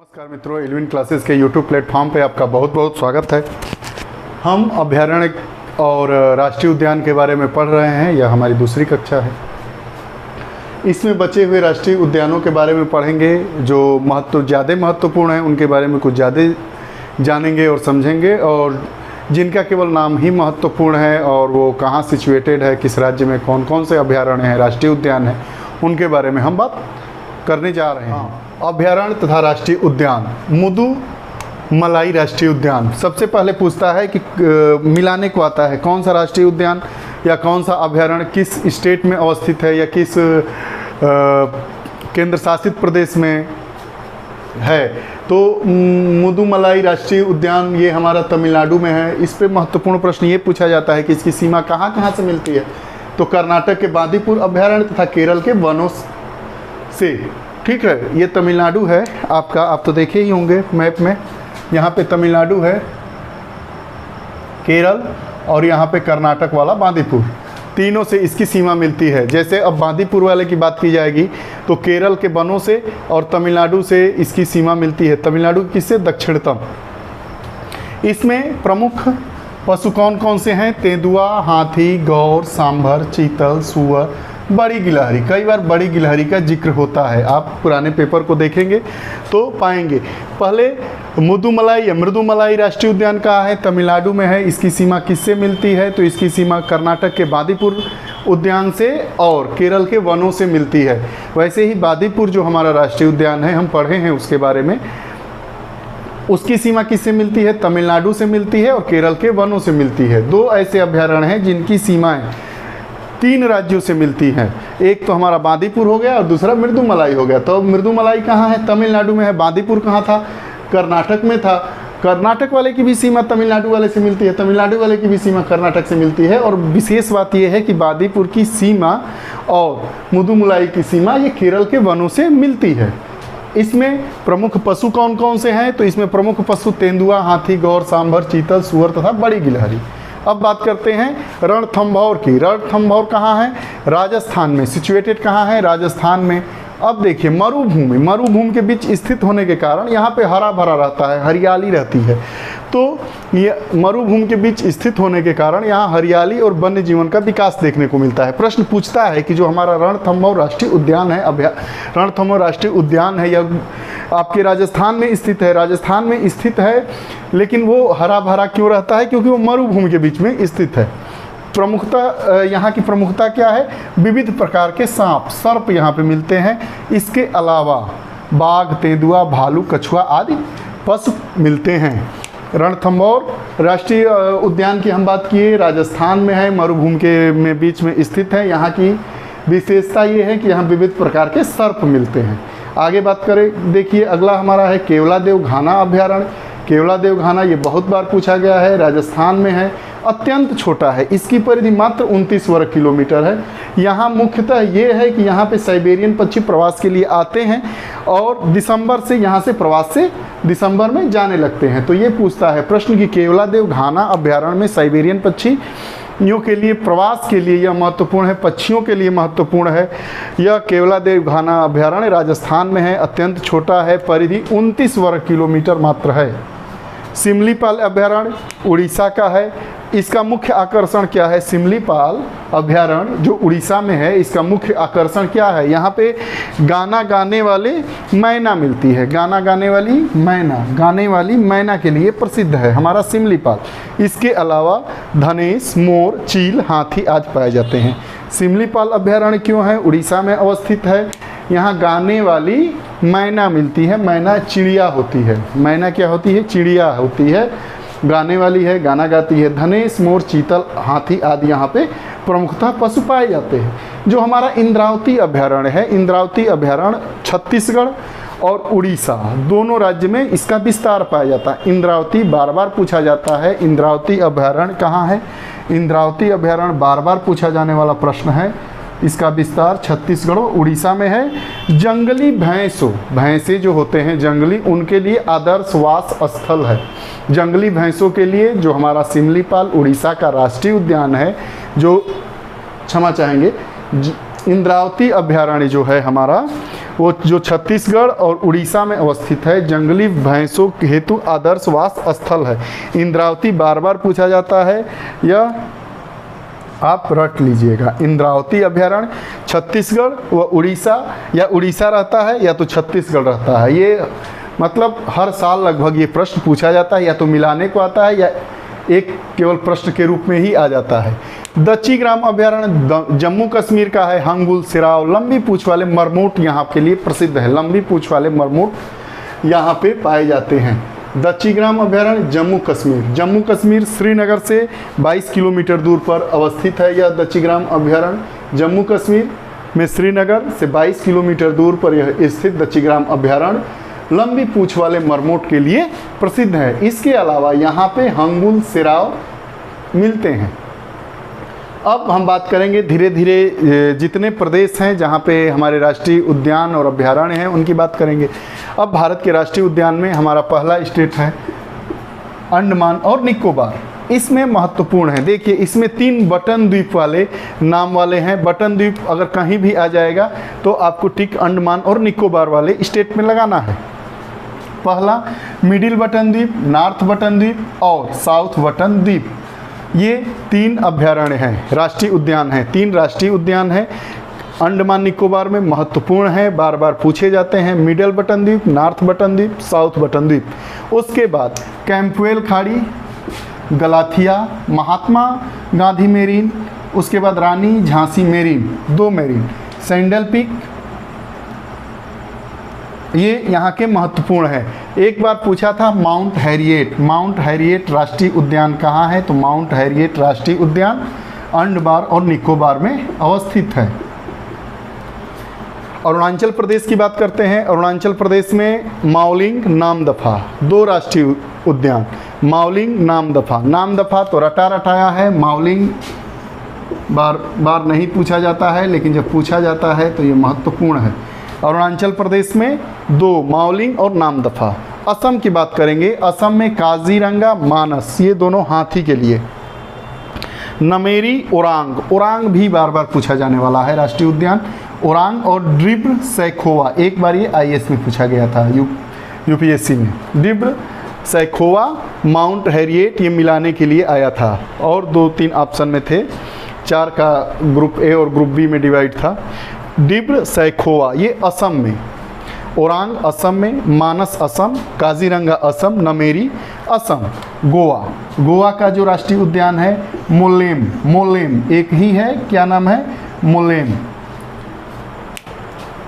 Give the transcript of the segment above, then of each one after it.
नमस्कार मित्रों, Alvin classes के यूट्यूब प्लेटफॉर्म पे आपका बहुत बहुत स्वागत है। हम अभयारण्य और राष्ट्रीय उद्यान के बारे में पढ़ रहे हैं। यह हमारी दूसरी कक्षा है। इसमें बचे हुए राष्ट्रीय उद्यानों के बारे में पढ़ेंगे। जो ज़्यादा महत्वपूर्ण हैं उनके बारे में कुछ ज़्यादा जानेंगे और समझेंगे, और जिनका केवल नाम ही महत्वपूर्ण है और वो कहाँ सिचुएटेड है, किस राज्य में कौन कौन से अभयारण्य हैं, राष्ट्रीय उद्यान हैं, उनके बारे में हम बात करने जा रहे हैं। अभयारण्य तथा राष्ट्रीय उद्यान। मुदुमलाई राष्ट्रीय उद्यान सबसे पहले पूछता है कि मिलाने को आता है कौन सा राष्ट्रीय उद्यान या कौन सा अभयारण्य किस स्टेट में अवस्थित है या किस केंद्र शासित प्रदेश में है। तो मुदुमलाई राष्ट्रीय उद्यान ये हमारा तमिलनाडु में है। इस पे महत्वपूर्ण प्रश्न ये पूछा जाता है कि इसकी सीमा कहाँ कहाँ से मिलती है। तो कर्नाटक के बांदीपुर अभयारण्य तथा केरल के वनों से। ठीक है, ये तमिलनाडु है आपका। आप तो देखे ही होंगे मैप में, यहाँ पे तमिलनाडु है, केरल और यहाँ पे कर्नाटक वाला बांदीपुर, तीनों से इसकी सीमा मिलती है। जैसे अब बांदीपुर वाले की बात की जाएगी तो केरल के वनों से और तमिलनाडु से इसकी सीमा मिलती है। तमिलनाडु किससे? दक्षिणतम। इसमें प्रमुख पशु कौन कौन से हैं? तेंदुआ, हाथी, गौर, सांभर, चीतल, सुअर, बड़ी गिलहरी। कई बार बड़ी गिलहरी का जिक्र होता है, आप पुराने पेपर को देखेंगे तो पाएंगे। पहले मुदुमलाई या मृदुमलाई राष्ट्रीय उद्यान कहाँ है? तमिलनाडु में है। इसकी सीमा किससे मिलती है? तो इसकी सीमा कर्नाटक के बांदीपुर उद्यान से और केरल के वनों से मिलती है। वैसे ही बांदीपुर जो हमारा राष्ट्रीय उद्यान है, हम पढ़े हैं उसके बारे में, उसकी सीमा किससे मिलती है? तमिलनाडु से मिलती है और केरल के वनों से मिलती है। दो ऐसे अभयारण्य हैं जिनकी सीमाएं 3 राज्यों से मिलती हैं। एक तो हमारा बांदीपुर हो गया और दूसरा मृदुमलाई हो गया। तो मृदुमलाई कहाँ है? तमिलनाडु में है। बांदीपुर कहाँ था? कर्नाटक में था। कर्नाटक वाले की भी सीमा तमिलनाडु वाले से मिलती है, तमिलनाडु वाले की भी सीमा कर्नाटक से मिलती है। और विशेष बात यह है कि बांदीपुर की सीमा और मुदुमलाई की सीमा ये केरल के वनों से मिलती है। इसमें प्रमुख पशु कौन कौन से हैं? तो इसमें प्रमुख पशु तेंदुआ, हाथी, गौर, सांभर, चीतल, सुअर तथा बड़ी गिलहरी। अब बात करते हैं रणथंभौर की। रणथंभौर कहाँ है? राजस्थान में। सिचुएटेड कहाँ है? राजस्थान में। अब देखिए, मरुभूमि के बीच स्थित होने के कारण यहाँ पे हरा भरा रहता है, हरियाली रहती है। तो ये मरुभूमि के बीच स्थित होने के कारण यहाँ हरियाली और वन्य जीवन का विकास देखने को मिलता है। प्रश्न पूछता है कि जो हमारा रणथंभौर राष्ट्रीय उद्यान है, रणथंभौर राष्ट्रीय उद्यान है, यह आपके राजस्थान में स्थित है। राजस्थान में स्थित है, लेकिन वो हरा भरा क्यों रहता है? क्योंकि वो मरुभूमि के बीच में स्थित है। प्रमुखता, यहाँ की प्रमुखता क्या है? विविध प्रकार के सर्प यहाँ पे मिलते हैं। इसके अलावा बाघ, तेंदुआ, भालू, कछुआ आदि पशु मिलते हैं। रणथंभौर राष्ट्रीय उद्यान की हम बात किए, राजस्थान में है, मरुभूमि के बीच में स्थित है। यहाँ की विशेषता ये है कि यहाँ विविध प्रकार के सर्प मिलते हैं। आगे बात करें, देखिए अगला हमारा है केवलादेव घाना अभयारण्य। केवलादेव घाना ये बहुत बार पूछा गया है, राजस्थान में है, अत्यंत छोटा है। इसकी परिधि मात्र 29 वर्ग किलोमीटर है। यहाँ मुख्यतः ये है कि यहाँ पे साइबेरियन पक्षी प्रवास के लिए आते हैं और दिसंबर से यहाँ से प्रवास से दिसंबर में जाने लगते हैं। तो ये पूछता है प्रश्न कि केवलादेव घाना अभयारण्य में साइबेरियन पक्षियों के लिए प्रवास के लिए यह महत्वपूर्ण है, पक्षियों के लिए महत्वपूर्ण है। यह केवलादेव घाना अभयारण्य राजस्थान में है, अत्यंत छोटा है, परिधि 29 वर्ग किलोमीटर मात्र है। सिमलीपाल अभयारण्य उड़ीसा का है। इसका मुख्य आकर्षण क्या है? सिमलीपाल अभयारण्य जो उड़ीसा में है, इसका मुख्य आकर्षण क्या है? यहाँ पे गाना गाने वाले मैना मिलती है। गाना गाने वाली मैना, गाने वाली मैना के लिए प्रसिद्ध है हमारा सिमलीपाल। इसके अलावा धनेश, मोर, चील, हाथी आदि पाए जाते हैं। सिमलीपाल अभयारण्य क्यों है? उड़ीसा में अवस्थित है। यहाँ गाने वाली मैना मिलती है। मैना चिड़िया होती है। मैना क्या होती है? चिड़िया होती है, गाने वाली है, गाना गाती है। धनेश, मोर, चीतल, हाथी आदि यहाँ पे प्रमुखतः पशु पाए जाते हैं। जो हमारा इंद्रावती अभयारण्य है, इंद्रावती अभयारण्य छत्तीसगढ़ और उड़ीसा दोनों राज्य में इसका विस्तार पाया जाता है। इंद्रावती बार बार पूछा जाता है। इंद्रावती अभयारण्य कहाँ है? इंद्रावती अभयारण्य बार बार पूछा जाने वाला प्रश्न है। इसका विस्तार छत्तीसगढ़ और उड़ीसा में है। जंगली भैंसे जो होते हैं जंगली, उनके लिए आदर्श वास स्थल है। जंगली भैंसों के लिए जो हमारा सिमलीपाल उड़ीसा का राष्ट्रीय उद्यान है, जो क्षमा चाहेंगे इंद्रावती अभयारण्य जो है हमारा वो जो छत्तीसगढ़ और उड़ीसा में अवस्थित है, जंगली भैंसों हेतु आदर्श वास स्थल है। इंद्रावती बार बार पूछा जाता है, यह आप रट लीजिएगा। इंद्रावती अभयारण्य छत्तीसगढ़ व उड़ीसा, या उड़ीसा रहता है या तो छत्तीसगढ़ रहता है। ये मतलब हर साल लगभग ये प्रश्न पूछा जाता है, या तो मिलाने को आता है या एक केवल प्रश्न के रूप में ही आ जाता है। दच्चीग्राम अभयारण्य जम्मू कश्मीर का है। हंगुल, सिराव, लंबी पूंछ वाले मरमोट यहाँ के लिए प्रसिद्ध है। लंबी पूंछ वाले मरमोट यहाँ पे पाए जाते हैं। दच्चीग्राम अभयारण्य जम्मू कश्मीर, जम्मू कश्मीर श्रीनगर से 22 किलोमीटर दूर पर अवस्थित है। यह दच्चीग्राम अभयारण्य जम्मू कश्मीर में श्रीनगर से 22 किलोमीटर दूर पर यह स्थित दच्चीग्राम अभयारण्य लंबी पूंछ वाले मरमोट के लिए प्रसिद्ध है। इसके अलावा यहाँ पे हंगुल, सिराव मिलते हैं। अब हम बात करेंगे धीरे धीरे जितने प्रदेश हैं जहाँ पे हमारे राष्ट्रीय उद्यान और अभयारण्य हैं उनकी बात करेंगे। अब भारत के राष्ट्रीय उद्यान में हमारा पहला स्टेट है अंडमान और निकोबार। इसमें महत्वपूर्ण है, देखिए इसमें 3 बटन द्वीप वाले नाम वाले हैं। बटन द्वीप अगर कहीं भी आ जाएगा तो आपको टिक अंडमान और निकोबार वाले स्टेट में लगाना है। पहला मिडिल बटन द्वीप, नॉर्थ बटन द्वीप और साउथ बटन द्वीप, ये 3 अभयारण्य हैं, राष्ट्रीय उद्यान हैं। 3 राष्ट्रीय उद्यान हैं अंडमान निकोबार में, महत्वपूर्ण है, बार बार पूछे जाते हैं। मिडिल बटन द्वीप, नॉर्थ बटन द्वीप, साउथ बटन द्वीप। उसके बाद कैंपवेल खाड़ी, गलाथिया, महात्मा गांधी मेरीन, उसके बाद Rani Jhansi Marine, 2 Marine, Saddle Peak, ये यहाँ के महत्वपूर्ण है। एक बार पूछा था माउंट हैरिएट, माउंट हैरिएट राष्ट्रीय उद्यान कहाँ है, तो माउंट हैरिएट राष्ट्रीय उद्यान अंडमान और निकोबार में अवस्थित है। अरुणाचल प्रदेश की बात करते हैं। अरुणाचल प्रदेश में माओलिंग, नामदफा, 2 राष्ट्रीय उद्यान, माओलिंग, नामदफा। नामदफा तो रटा रटाया है, माओलिंग बार बार नहीं पूछा जाता है, लेकिन जब पूछा जाता है तो ये महत्वपूर्ण है। अरुणाचल प्रदेश में 2 माओलिंग और नामदफा। असम की बात करेंगे। असम में काजीरंगा, मानस, ये दोनों हाथी के लिए। नमेरी, ओरांग, ओरांग भी बार बार पूछा जाने वाला है राष्ट्रीय उद्यान। ओरांग और ड्रिब्र सैखोवा, एक बार ये आईएएस में पूछा गया था, यूपीएससी में। ड्रिब्र सैखोवा, माउंट हैरिएट, ये मिलाने के लिए आया था और 2-3 ऑप्शन में थे, 4 का ग्रुप ए और ग्रुप बी में डिवाइड था। डिब्र सैखोवा ये असम में, ओरांग असम में, मानस असम, काजीरंगा असम, नमेरी असम। गोवा, गोवा का जो राष्ट्रीय उद्यान है मोलेम, मोलेम एक ही है, क्या नाम है, मोलेम।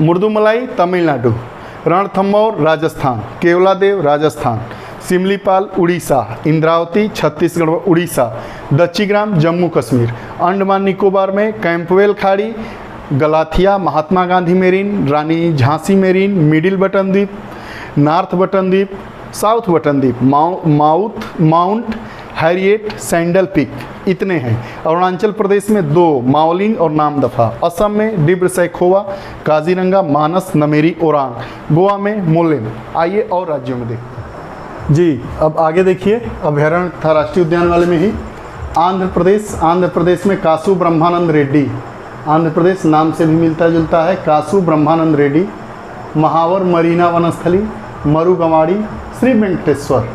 मुर्दुमलाई तमिलनाडु, रणथंभौर राजस्थान, केवलादेव राजस्थान, सिमलीपाल उड़ीसा, इंद्रावती छत्तीसगढ़ व उड़ीसा, दच्चीग्राम जम्मू कश्मीर। अंडमान निकोबार में कैंपवेल खाड़ी, गलाथिया, महात्मा गांधी मेरीन, रानी झांसी मेरीन, मिडिल बटन द्वीप, नॉर्थ बटन द्वीप, साउथ बटन द्वीप, माउंट हैरिएट, सैंडल पीक, इतने हैं। अरुणाचल प्रदेश में 2 माओलिंग और नामदफा। असम में डिब्र सैखोवा, काजीरंगा, मानस, नमेरी, ओरांग। गोवा में मोलेम। आइए और राज्यों में देखते हैं जी। अब आगे देखिए, अभयारण्य था राष्ट्रीय उद्यान वाले में ही। आंध्र प्रदेश, आंध्र प्रदेश में कासु ब्रह्मानंद रेड्डी, आंध्र प्रदेश नाम से भी मिलता जुलता है, कासु ब्रह्मानंद रेड्डी। महावर मरीना वनस्थली, मरुगवाड़ी, श्री वेंकटेश्वर।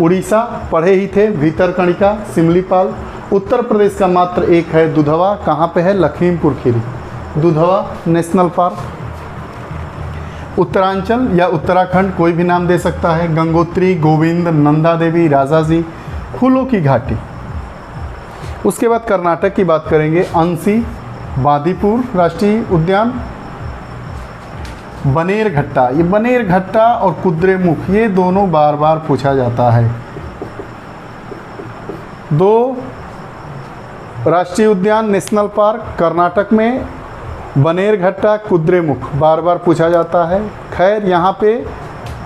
उड़ीसा पढ़े ही थे, भीतरकणिका, सिमलीपाल। उत्तर प्रदेश का मात्र एक है दुधवा, कहाँ पे है, लखीमपुर खीरी, दुधवा नेशनल पार्क। उत्तरांचल या उत्तराखंड कोई भी नाम दे सकता है, गंगोत्री, गोविंद, नंदा देवी, राजाजी, फूलों की घाटी। उसके बाद कर्नाटक की बात करेंगे। अंसी, बांदीपुर राष्ट्रीय उद्यान, बनेरघट्टा, ये बनेरघट्टा और कुद्रेमुख ये दोनों बार बार पूछा जाता है। 2 राष्ट्रीय उद्यान नेशनल पार्क कर्नाटक में, बनेरघट्टा, कुद्रेमुख बार बार पूछा जाता है। खैर यहाँ पे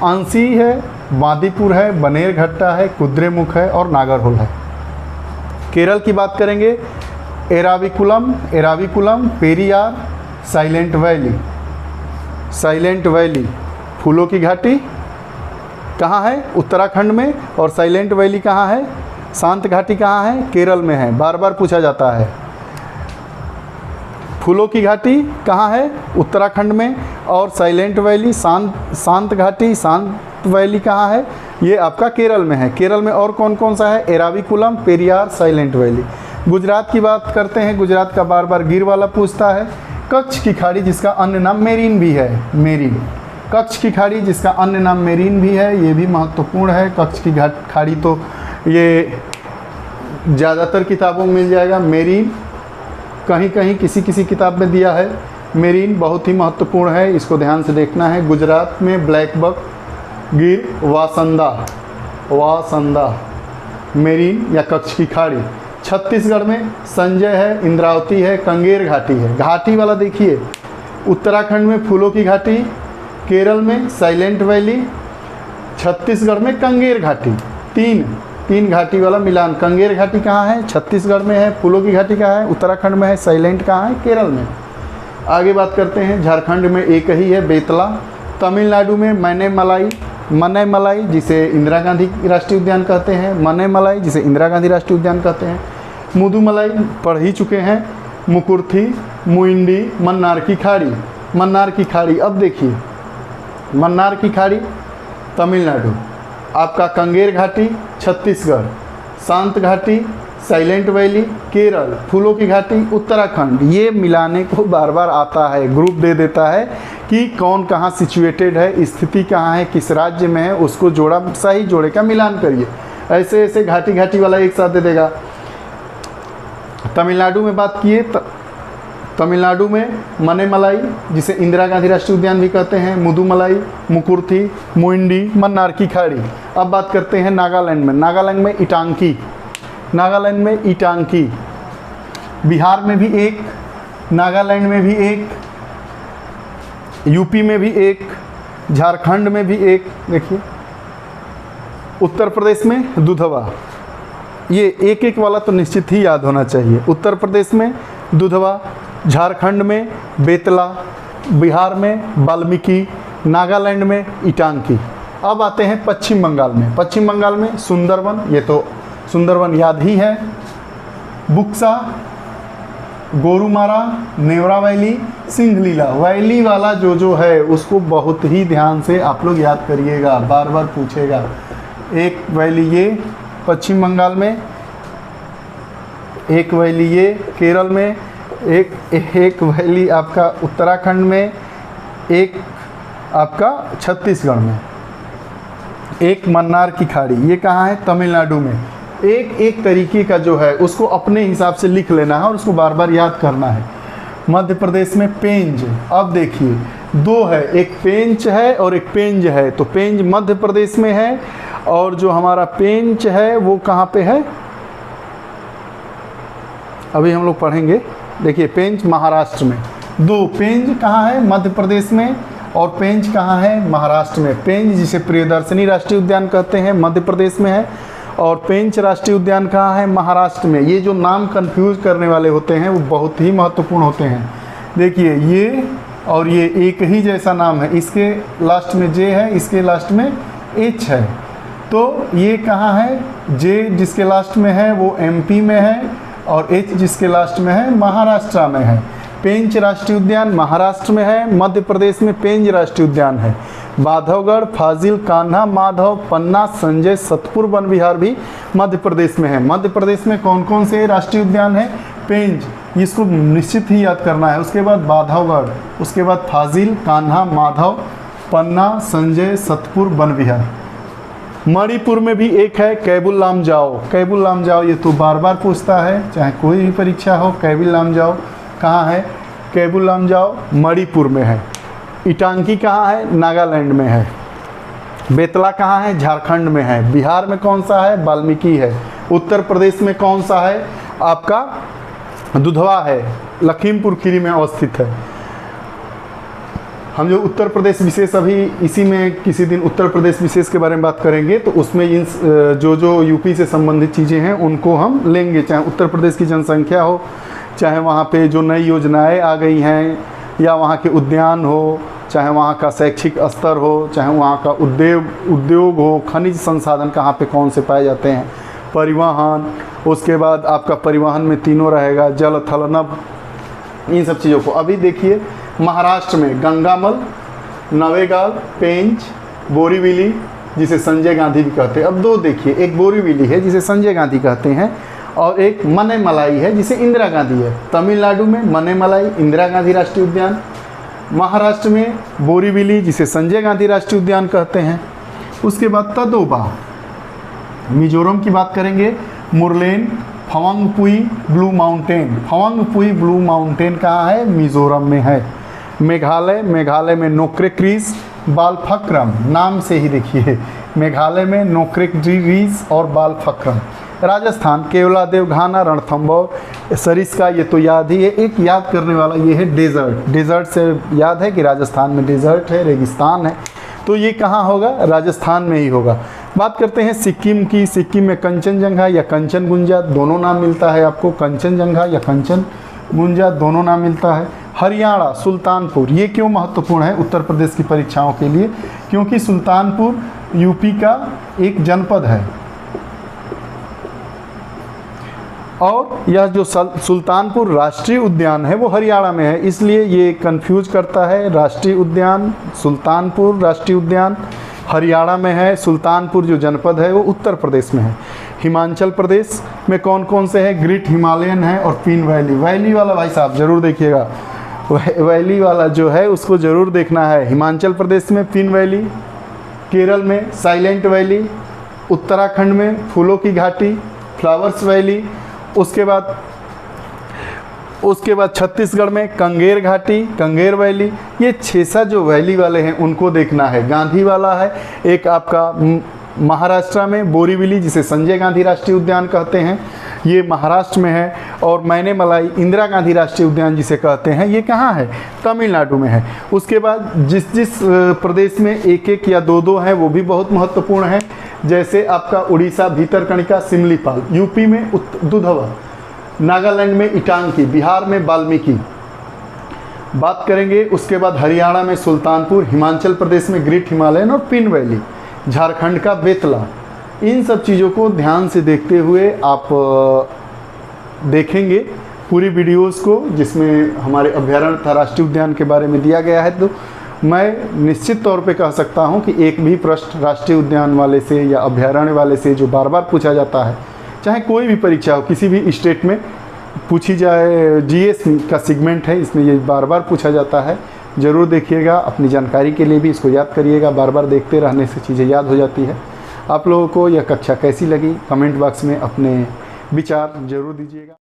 अंसी है, बांदीपुर है, बनेरघट्टा है, कुद्रेमुख है और नागरहोल है। केरल की बात करेंगे। Eravikulam, Eravikulam, Periyar, Silent valley, silent valley, फूलों की घाटी कहाँ है, उत्तराखंड में। और साइलेंट वैली कहाँ है, शांत घाटी कहाँ है, केरल में है, बार बार पूछा जाता है। फूलों की घाटी कहाँ है? उत्तराखंड में। और साइलेंट वैली, शांत घाटी, शांत वैली कहाँ है? ये आपका केरल में है। केरल में और कौन कौन सा है? Eravikulam, Periyar, Silent Valley. गुजरात की बात करते हैं। गुजरात का बार बार गिर वाला पूछता है। कच्छ की खाड़ी जिसका अन्य नाम मेरीन भी है, मेरीन। कच्छ की खाड़ी जिसका अन्य नाम मेरीन भी है, ये भी महत्वपूर्ण है। कच्छ की खाड़ी तो ये ज़्यादातर किताबों में मिल जाएगा। मेरीन कहीं कहीं किसी किसी किताब में दिया है। मेरीन बहुत ही महत्वपूर्ण है, इसको ध्यान से देखना है। गुजरात में ब्लैक बक, गिर, वासंदा, मेरीन या कच्छ की खाड़ी। छत्तीसगढ़ में संजय है, इंद्रावती है, कंगेर घाटी है। घाटी वाला देखिए, उत्तराखंड में फूलों की घाटी, केरल में साइलेंट वैली, छत्तीसगढ़ में कंगेर घाटी। तीन घाटी वाला मिलान। कंगेर घाटी कहाँ है? छत्तीसगढ़ में है। फूलों की घाटी कहाँ है? उत्तराखंड में है। साइलेंट कहाँ है? केरल में। आगे बात करते हैं। झारखंड में एक ही है, बेतला। तमिलनाडु में मनैमलाई जिसे इंदिरा गांधी राष्ट्रीय उद्यान कहते हैं, मनैमलाई जिसे इंदिरा गांधी राष्ट्रीय उद्यान कहते हैं। मुदुमलाई पढ़ ही चुके हैं। मुकुर्थी, मुइंडी, मन्नार की खाड़ी। मन्नार की खाड़ी, अब देखिए, मन्नार की खाड़ी तमिलनाडु, आपका कंगेर घाटी छत्तीसगढ़, शांत घाटी साइलेंट वैली केरल, फूलों की घाटी उत्तराखंड। ये मिलाने को बार बार आता है, ग्रुप दे देता है कि कौन कहाँ सिचुएटेड है, स्थिति कहाँ है, किस राज्य में है, उसको जोड़ा, सही जोड़े का मिलान करिए। ऐसे ऐसे घाटी घाटी वाला एक साथ दे देगा। तमिलनाडु में बात किए, तमिलनाडु में मनैमलाई जिसे इंदिरा गांधी राष्ट्रीय उद्यान भी कहते हैं, मुदुमलाई, मुकुर्थी, मुइंडी, मन्नार की खाड़ी। अब बात करते हैं नागालैंड में। नागालैंड में इटांकी, नागालैंड में इटांकी, बिहार में भी एक, नागालैंड में भी एक, यूपी में भी एक, झारखंड में भी एक। देखिए उत्तर प्रदेश में दुधवा, ये एक एक वाला तो निश्चित ही याद होना चाहिए। उत्तर प्रदेश में दुधवा, झारखंड में बेतला, बिहार में वाल्मीकि, नागालैंड में इटांकी। अब आते हैं पश्चिम बंगाल में। पश्चिम बंगाल में सुंदरवन, ये तो सुंदरवन याद ही है, बुक्सा, गोरुमारा, नेवरा वैली, सिंघलीला। वैली वाला जो है उसको बहुत ही ध्यान से आप लोग याद करिएगा, बार बार पूछेगा। एक वैली ये पश्चिम बंगाल में, एक वैली ये केरल में, एक वैली आपका उत्तराखंड में, एक आपका छत्तीसगढ़ में, एक मन्नार की खाड़ी, ये कहाँ है? तमिलनाडु में। एक एक तरीके का जो है उसको अपने हिसाब से लिख लेना है और उसको बार बार याद करना है। मध्य प्रदेश में पेंच, अब देखिए दो है, एक पेंच है और एक पेंज है। तो पेंज मध्य प्रदेश में है और जो हमारा पेंच है वो कहाँ पे है, अभी हम लोग पढ़ेंगे। देखिए पेंच महाराष्ट्र में, दो पेंज कहाँ है? मध्य प्रदेश में, और पेंच कहाँ है? महाराष्ट्र में। पेंच जिसे प्रियदर्शनी राष्ट्रीय उद्यान कहते हैं मध्य प्रदेश में है, और पेंच राष्ट्रीय उद्यान कहाँ है? महाराष्ट्र में। ये जो नाम कंफ्यूज करने वाले होते हैं वो बहुत ही महत्वपूर्ण होते हैं। देखिए ये और ये एक ही जैसा नाम है, इसके लास्ट में जे है, इसके लास्ट में एच है। तो ये कहाँ है? जे जिसके लास्ट में है वो एमपी में है, और एच जिसके लास्ट में है महाराष्ट्र में है। पेंच राष्ट्रीय उद्यान महाराष्ट्र में है, मध्य प्रदेश में पेंच राष्ट्रीय उद्यान है। माधवगढ़, फाजिल, कान्हा, माधव, पन्ना, संजय, सतपुर वन विहार भी मध्य प्रदेश में है। मध्य प्रदेश में कौन कौन से राष्ट्रीय उद्यान है? पेंच, इसको निश्चित ही याद करना है। उसके बाद माधवगढ़, उसके बाद फाजिल, कान्हा, माधव, पन्ना, संजय, सतपुर वन विहार। मणिपुर में भी एक है कैबुल लामजाओ। कैबुल लामजाओ ये तो बार बार पूछता है, चाहे कोई भी परीक्षा हो। कैबुल लामजाओ कहाँ है? कैबुल लामजाओ मणिपुर में है। इटांकी कहाँ है? नागालैंड में है। बेतला कहाँ है? झारखंड में है। बिहार में कौन सा है? वाल्मीकि है। उत्तर प्रदेश में कौन सा है? आपका दुधवा है, लखीमपुर खीरी में अवस्थित है। हम जो उत्तर प्रदेश विशेष अभी इसी में किसी दिन उत्तर प्रदेश विशेष के बारे में बात करेंगे, तो उसमें इन जो यूपी से संबंधित चीज़ें हैं उनको हम लेंगे, चाहे उत्तर प्रदेश की जनसंख्या हो, चाहे वहाँ पे जो नई योजनाएं आ गई हैं, या वहाँ के उद्यान हो, चाहे वहाँ का शैक्षिक स्तर हो, चाहे वहाँ का उद्योग हो, खनिज संसाधन कहाँ पे कौन से पाए जाते हैं, परिवहन, उसके बाद आपका परिवहन में तीनों रहेगा, जल, थल, नभ, इन सब चीज़ों को। अभी देखिए महाराष्ट्र में गंगामल, नवेगाल, पेंच, बोरीवली जिसे संजय गांधी भी कहते हैं। अब दो देखिए, एक बोरीवली है जिसे संजय गांधी कहते हैं और एक मनेमलाई है जिसे इंदिरा गांधी है। तमिलनाडु में मनेमलाई इंदिरा गांधी राष्ट्रीय उद्यान, महाराष्ट्र में बोरीवली जिसे संजय गांधी राष्ट्रीय उद्यान कहते हैं। उसके बाद तदोबा, मिजोरम की बात करेंगे, Murlen, Phawngpui Blue Mountain. Phawngpui Blue Mountain कहाँ है? मिजोरम में है। मेघालय में नोक्रेक रिज, बालफक्रम, नाम से ही देखिए मेघालय में नोक्रेक रिज और बालफक्रम। राजस्थान केवलादेव, घाना, रणथंभौर, सरिस्का, ये तो याद ही है। एक याद करने वाला ये है डेजर्ट। डेजर्ट से याद है कि राजस्थान में डेजर्ट है, रेगिस्तान है, तो ये कहाँ होगा? राजस्थान में ही होगा। बात करते हैं सिक्किम की। सिक्किम में कंचनजंगा या कंचनगुंजा दोनों नाम मिलता है आपको, कंचनजंगा या कंचनगुंजा दोनों नाम मिलता है। हरियाणा सुल्तानपुर, ये क्यों महत्वपूर्ण है उत्तर प्रदेश की परीक्षाओं के लिए? क्योंकि सुल्तानपुर यूपी का एक जनपद है और यह जो सुल्तानपुर राष्ट्रीय उद्यान है वो हरियाणा में है, इसलिए ये कंफ्यूज करता है। राष्ट्रीय उद्यान सुल्तानपुर राष्ट्रीय उद्यान हरियाणा में है, सुल्तानपुर जो जनपद है वो उत्तर प्रदेश में है। हिमाचल प्रदेश में कौन कौन से हैं? ग्रेट हिमालयन है और पीन वैली। वैली वाला भाई साहब ज़रूर देखिएगा, वैली वाला जो है उसको ज़रूर देखना है। हिमाचल प्रदेश में पीन वैली, केरल में साइलेंट वैली, उत्तराखंड में फूलों की घाटी फ्लावर्स वैली, उसके बाद छत्तीसगढ़ में कंगेर घाटी कंगेर वैली। ये 6 जो वैली वाले हैं उनको देखना है। गांधी वाला है एक आपका महाराष्ट्र में बोरीवली जिसे संजय गांधी राष्ट्रीय उद्यान कहते हैं, ये महाराष्ट्र में है। और मनेमलाई इंदिरा गांधी राष्ट्रीय उद्यान जिसे कहते हैं ये कहाँ है? तमिलनाडु में है। उसके बाद जिस प्रदेश में एक एक या दो हैं वो भी बहुत महत्वपूर्ण है। जैसे आपका उड़ीसा भीतरकनिका सिमलीपाल, यूपी में दुधवा, नागालैंड में इटांकी, बिहार में वाल्मीकि बात करेंगे। उसके बाद हरियाणा में सुल्तानपुर, हिमाचल प्रदेश में ग्रेट हिमालयन और पिन वैली, झारखंड का बेतला। इन सब चीज़ों को ध्यान से देखते हुए आप देखेंगे पूरी वीडियोस को जिसमें हमारे अभ्यारण्य तथा राष्ट्रीय उद्यान के बारे में दिया गया है। तो मैं निश्चित तौर पे कह सकता हूं कि एक भी प्रश्न राष्ट्रीय उद्यान वाले से या अभ्यारण्य वाले से जो बार बार पूछा जाता है, चाहे कोई भी परीक्षा हो किसी भी स्टेट में पूछी जाए, जीएस का सेगमेंट है इसमें ये बार बार पूछा जाता है। ज़रूर देखिएगा, अपनी जानकारी के लिए भी इसको याद करिएगा। बार बार देखते रहने से चीज़ें याद हो जाती है। आप लोगों को यह कक्षा कैसी लगी कमेंट बॉक्स में अपने विचार ज़रूर दीजिएगा।